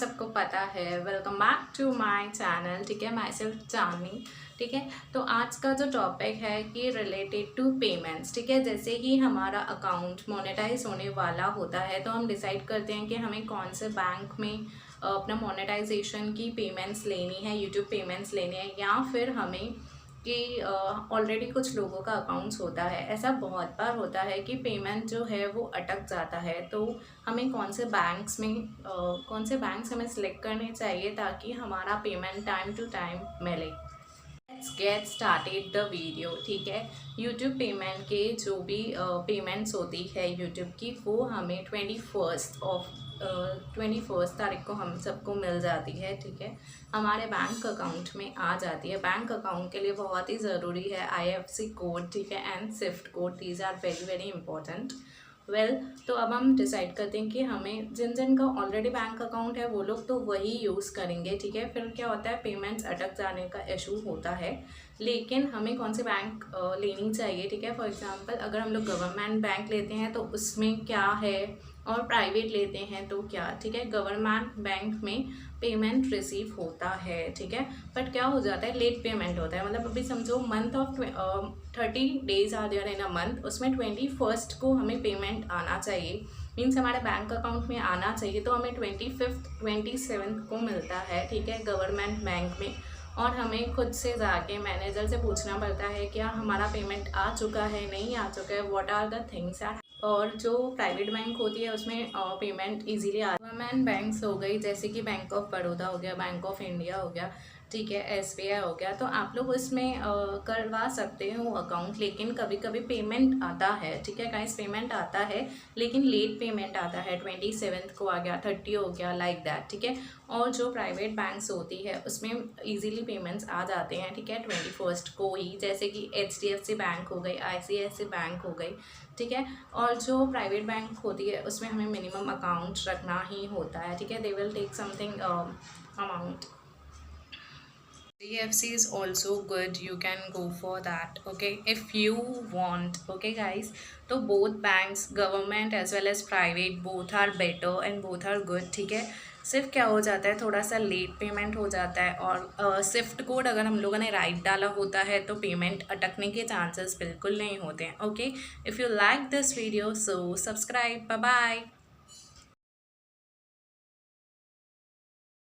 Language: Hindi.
सबको पता है। Welcome back to my channel, ठीक है, माई सेल्फ चांदनी। ठीक है, तो आज का जो टॉपिक है कि रिलेटेड टू पेमेंट्स। ठीक है, जैसे ही हमारा अकाउंट मोनेटाइज होने वाला होता है तो हम डिसाइड करते हैं कि हमें कौन से बैंक में अपना मोनेटाइजेशन की पेमेंट्स लेनी है, यूट्यूब पेमेंट्स लेनी है, या फिर हमें कि ऑलरेडी कुछ लोगों का अकाउंट्स होता है। ऐसा बहुत बार होता है कि पेमेंट जो है वो अटक जाता है, तो हमें कौन से बैंक्स हमें सिलेक्ट करने चाहिए ताकि हमारा पेमेंट टाइम टू टाइम मिले। Let's get started the video. ठीक है, यूट्यूब पेमेंट के जो भी पेमेंट्स होती है यूट्यूब की, वो हमें 21 तारीख को हम सबको मिल जाती है। ठीक है, हमारे बैंक अकाउंट में आ जाती है। बैंक अकाउंट के लिए बहुत ही ज़रूरी है IFSC कोड, ठीक है, and swift code. These are very very important. तो अब हम डिसाइड करते हैं कि हमें जिन का ऑलरेडी बैंक अकाउंट है वो लोग तो वही यूज़ करेंगे। ठीक है, फिर क्या होता है, पेमेंट्स अटक जाने का इशू होता है। लेकिन हमें कौन सी बैंक लेनी चाहिए। ठीक है, फॉर एग्जांपल अगर हम लोग गवर्नमेंट बैंक लेते हैं तो उसमें क्या है, और प्राइवेट लेते हैं तो क्या। ठीक है, गवर्नमेंट बैंक में पेमेंट रिसीव होता है। ठीक है, बट क्या हो जाता है, लेट पेमेंट होता है। मतलब अभी समझो month of 30 days are there in a month, उसमें 21 को हमें पेमेंट आना चाहिए, मीन्स हमारे बैंक अकाउंट में आना चाहिए। तो हमें 25 27 को मिलता है। ठीक है, गवर्नमेंट बैंक में। और हमें खुद से जाके मैनेजर से पूछना पड़ता है क्या हमारा पेमेंट आ चुका है, नहीं आ चुका है, व्हाट आर द थिंग्स। और जो प्राइवेट बैंक होती है उसमें पेमेंट इजीली आ। गवर्नमेंट बैंक्स हो गई जैसे कि बैंक ऑफ बड़ौदा हो गया, बैंक ऑफ इंडिया हो गया, ठीक है, SBI हो गया, तो आप लोग उसमें करवा सकते हो अकाउंट। लेकिन कभी कभी पेमेंट आता है, ठीक है गाइस, पेमेंट आता है लेकिन लेट पेमेंट आता है, 27 को आ गया, 30 हो गया, लाइक दैट। ठीक है, और जो प्राइवेट बैंक्स होती है उसमें इजीली पेमेंट्स आ जाते हैं। ठीक है, 21 को ही, जैसे कि HDFC बैंक हो गई, ICICI बैंक हो गई। ठीक है, और जो प्राइवेट बैंक होती है उसमें हमें मिनिमम अकाउंट रखना ही होता है। ठीक है, they will take something amount. CFC is also good, you can go for that, okay, if you want, okay guys। तो both banks, government as well as private, both are better and both are good। ठीक है, सिर्फ क्या हो जाता है, थोड़ा सा लेट पेमेंट हो जाता है, और स्विफ्ट कोड अगर हम लोगों ने राइट डाला होता है तो पेमेंट अटकने के चांसेस बिल्कुल नहीं होते हैं। Okay, if you like this video so subscribe, bye bye.